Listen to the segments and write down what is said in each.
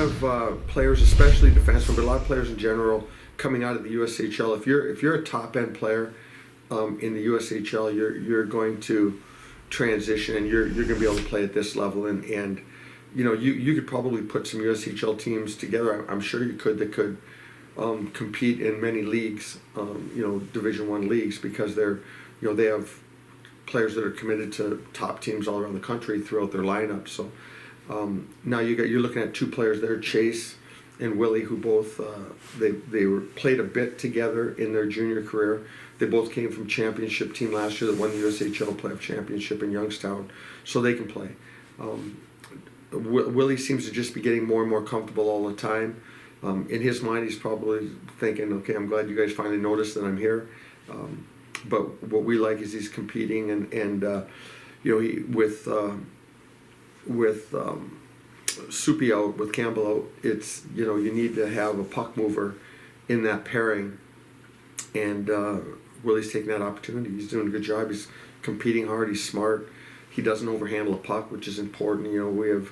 of players, especially defensemen, but a lot of players in general, coming out of the USHL. If you're a top end player in the USHL, you're going to transition, and you're going to be able to play at this level. And you know, you could probably put some USHL teams together. I'm sure you could, that could compete in many leagues, you know, Division I leagues, because they're, you know, they have players that are committed to top teams all around the country throughout their lineup. So now you're looking at two players there, Chase and Willie, who both they were played a bit together in their junior career. They both came from championship team last year that won the USHL playoff championship in Youngstown, so they can play. Willie seems to just be getting more and more comfortable all the time. In his mind, he's probably thinking, okay, I'm glad you guys finally noticed that I'm here. But what we like is he's competing, and you know, with Soupy out, with Campbell out, it's, you know, you need to have a puck mover in that pairing, and Willie's taking that opportunity. He's doing a good job. He's competing hard. He's smart. He doesn't overhandle a puck, which is important. You know, we have,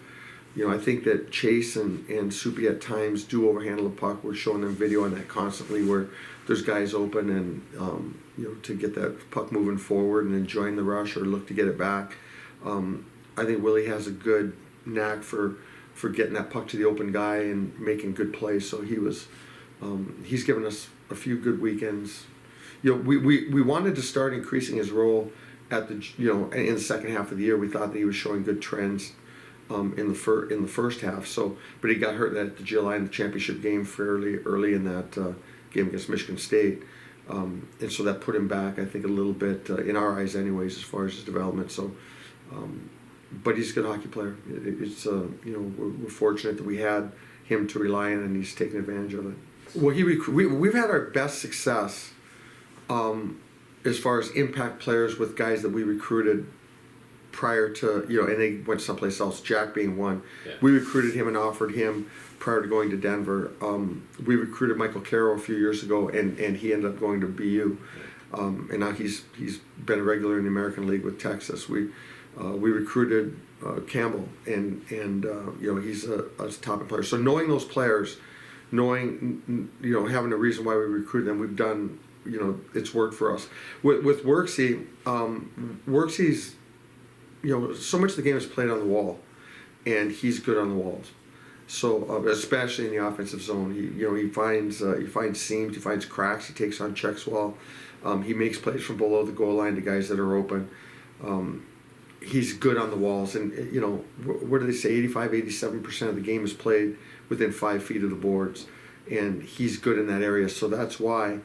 you know, I think that Chase and Soupy at times do overhandle the puck. We're showing them video on that constantly, where there's guys open, and you know, to get that puck moving forward and then join the rush or look to get it back. I think Willie has a good knack for getting that puck to the open guy and making good plays. So he's given us a few good weekends. You know, we wanted to start increasing his role at the, you know, in the second half of the year. We thought that he was showing good trends in the first half. So, but he got hurt at the GLI in the championship game fairly early in that game against Michigan State, and so that put him back, I think, a little bit in our eyes, anyways, as far as his development. So, but he's a good hockey player. It's you know, we're fortunate that we had him to rely on, and he's taking advantage of it. Well, we've had our best success as far as impact players with guys that we recruited prior to, you know, and they went someplace else, Jack being one. Yeah. We recruited him and offered him prior to going to Denver. We recruited Michael Carroll a few years ago, and he ended up going to BU. And now he's been a regular in the American League with Texas. We recruited Campbell, and you know, he's a top player. So knowing those players, knowing, you know, having a reason why we recruited them, we've done, you know, it's worked for us. With Worksy, Worksy's, you know, so much of the game is played on the wall, and he's good on the walls. So especially in the offensive zone, he finds seams, he finds cracks, he takes on checks well. He makes plays from below the goal line to guys that are open. He's good on the walls, and you know, what do they say? 85-87% of the game is played within 5 feet of the boards, and he's good in that area. So that's why,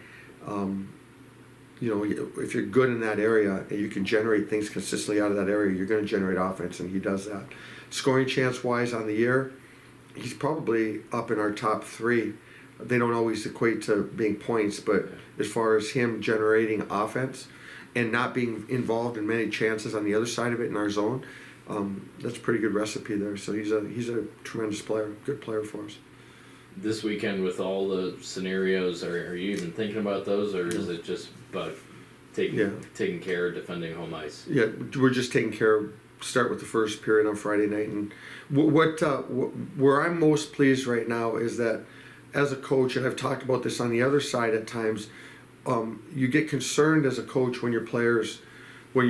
you know, if you're good in that area and you can generate things consistently out of that area, you're going to generate offense, and he does that. Scoring chance wise on the year, he's probably up in our top 3. They don't always equate to being points, but as far as him generating offense and not being involved in many chances on the other side of it in our zone, that's a pretty good recipe there. So he's a tremendous player, good player for us. This weekend, with all the scenarios, are you even thinking about those, or is it just about taking care of defending home ice? Yeah, we're just taking care of. Start with the first period on Friday night, and where I'm most pleased right now is that as a coach, and I've talked about this on the other side at times, you get concerned as a coach when you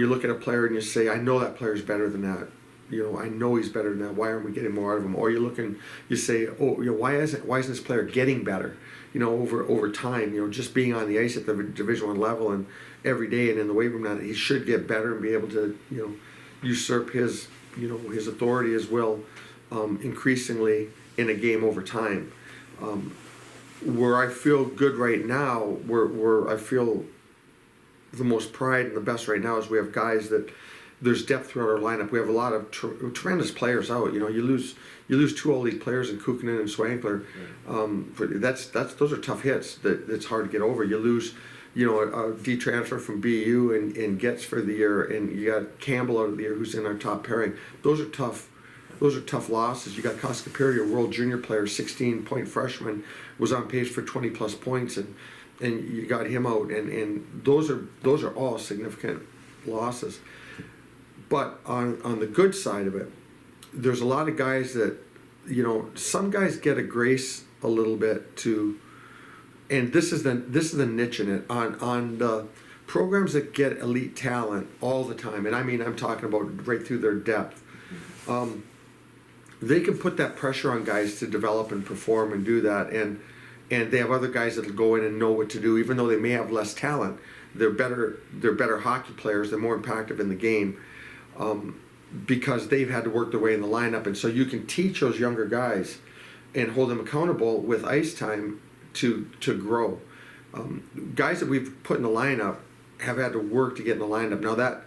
look at a player and you say, I know that player's better than that. You know, I know he's better than that. Why aren't we getting more out of him? Or you say, oh, you know, why isn't this player getting better? You know, over time, you know, just being on the ice at the Division I level and every day and in the weight room, now he should get better and be able to, you know, usurp his, you know, his authority as well, increasingly in a game over time. Where I feel good right now, where I feel the most pride and the best right now, is we have guys that there's depth throughout our lineup. We have a lot of tremendous players out. You know, you lose 2 all-league players in Kukkonen and Swankler. Those are tough hits that's hard to get over. You lose, you know, a D-transfer from BU and Getz for the year, and you got Campbell out of the year, who's in our top pairing. Those are tough losses. You got Koskapiri, a world junior player, 16-point freshman, was on pace for 20-plus points, and you got him out, and those are all significant losses. But on the good side of it, there's a lot of guys that you know, some guys get a grace a little bit to, and this is the niche in it on the programs that get elite talent all the time, and I mean I'm talking about right through their depth. They can put that pressure on guys to develop and perform and do that, and they have other guys that'll go in and know what to do, even though they may have less talent. They're better hockey players. They're more impactful in the game because they've had to work their way in the lineup, and so you can teach those younger guys and hold them accountable with ice time to grow. Guys that we've put in the lineup have had to work to get in the lineup. Now that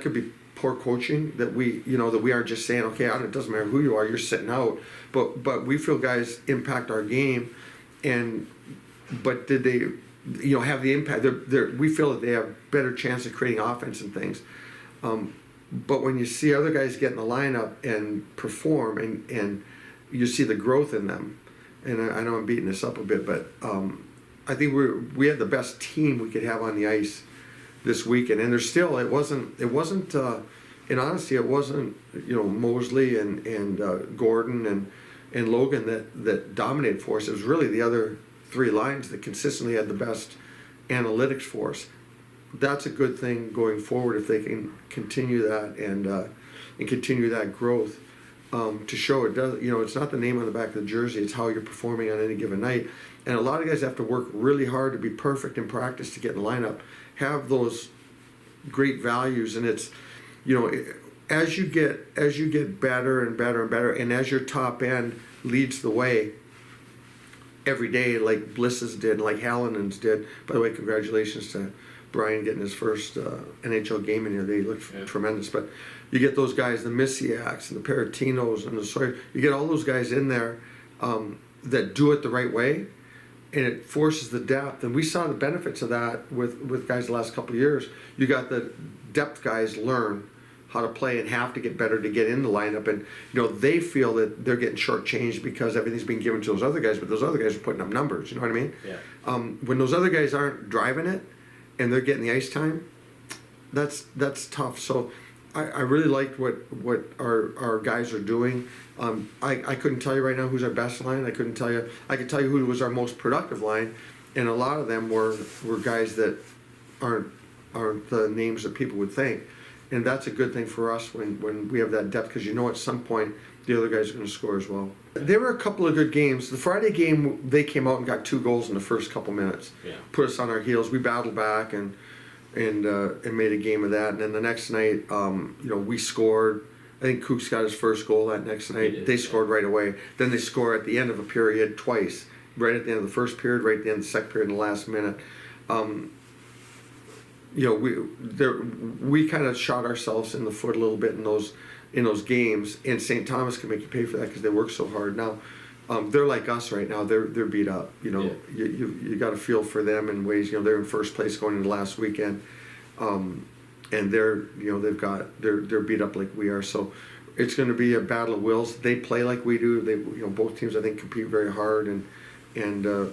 could be poor coaching, that we aren't just saying, okay, it doesn't matter who you are, you're sitting out, but we feel guys impact our game, but did they have the impact? We feel that they have better chance of creating offense and things. But when you see other guys get in the lineup and perform, and you see the growth in them, and I know I'm beating this up a bit, but I think we had the best team we could have on the ice this weekend, and there's still it wasn't in honesty it wasn't Mosley and Gordon and Logan that dominated for us. It was really the other three lines that consistently had the best analytics for us. That's a good thing going forward if they can continue that and continue that growth to show it does. It's not the name on the back of the jersey; it's how you're performing on any given night. And a lot of guys have to work really hard to be perfect in practice to get in the lineup, have those great values, and it's as you get better and better and better, and as your top end leads the way every day, like Bliss's did, like Hallinan's did. By the way, congratulations to Brian getting his first NHL game in here. They look tremendous. But you get those guys, the Missiaks and the Perrottinos and the Sawyer. You get all those guys in there that do it the right way, and it forces the depth. And we saw the benefits of that with guys the last couple of years. You got the depth guys learn how to play and have to get better to get in the lineup, and they feel that they're getting shortchanged because everything's being given to those other guys, but those other guys are putting up numbers. You know what I mean? Yeah. When those other guys aren't driving it and they're getting the ice time, that's tough. So I really liked what our guys are doing. I couldn't tell you right now who's our best line. I couldn't tell you. I could tell you who was our most productive line, and a lot of them were guys that aren't the names that people would think. And that's a good thing for us when we have that depth, because at some point the other guys are going to score as well. There were a couple of good games. The Friday game, they came out and got 2 goals in the first couple minutes. Yeah. Put us on our heels. We battled back and made a game of that. And then the next night, we scored. I think Kooks got his first goal that next night. They scored right away. Then they score at the end of a period twice. Right at the end of the first period, right at the end of the second period, in the last minute. We kind of shot ourselves in the foot a little bit in those games, and St. Thomas can make you pay for that because they work so hard. Now, they're like us right now. They're beat up. You got to feel for them in ways. They're in first place going into last weekend, and they're beat up like we are. So it's going to be a battle of wills. They play like we do. They both teams I think compete very hard and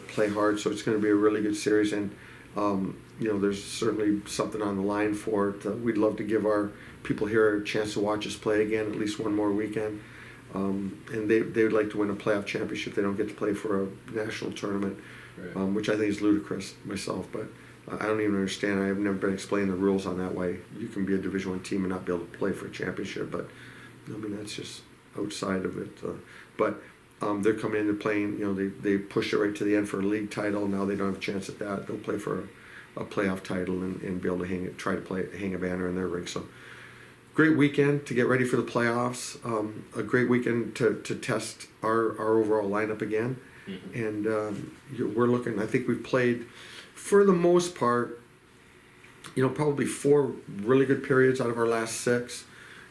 play hard. So it's going to be a really good series, and there's certainly something on the line for it. We'd love to give our people here a chance to watch us play again at least one more weekend. And they would like to win a playoff championship. They don't get to play for a national tournament, right. Which I think is ludicrous myself. But I don't even understand. I have never been explained the rules on that way. You can be a Division I team and not be able to play for a championship. But that's just outside of it. But they're coming in and playing. They pushed it right to the end for a league title. Now they don't have a chance at that. They'll play for a playoff title and be able to hang a banner in their ring. So great weekend to get ready for the playoffs. A great weekend to test our overall lineup again. Mm-hmm. And we're looking. I think we've played, for the most part, probably 4 really good periods out of our last 6,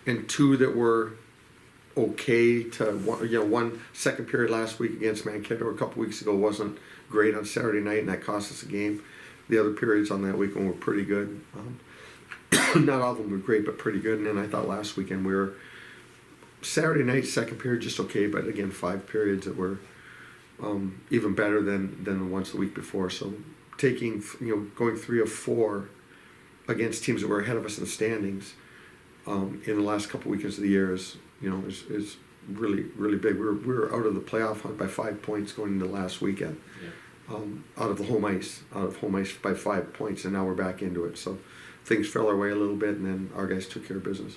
and 2 that were okay to one second period last week against Mankato a couple weeks ago wasn't great on Saturday night, and that cost us a game. The other periods on that weekend were pretty good. Not all of them were great, but pretty good. And then I thought last weekend we were Saturday night second period just okay, but again 5 periods that were even better than the ones the week before. So going 3 of 4 against teams that were ahead of us in the standings in the last couple weekends of the year is really, really big. We were out of the playoff hunt by 5 points going into last weekend. Yeah. Out of home ice by 5 points, and now we're back into it. So things fell our way a little bit, and then our guys took care of business.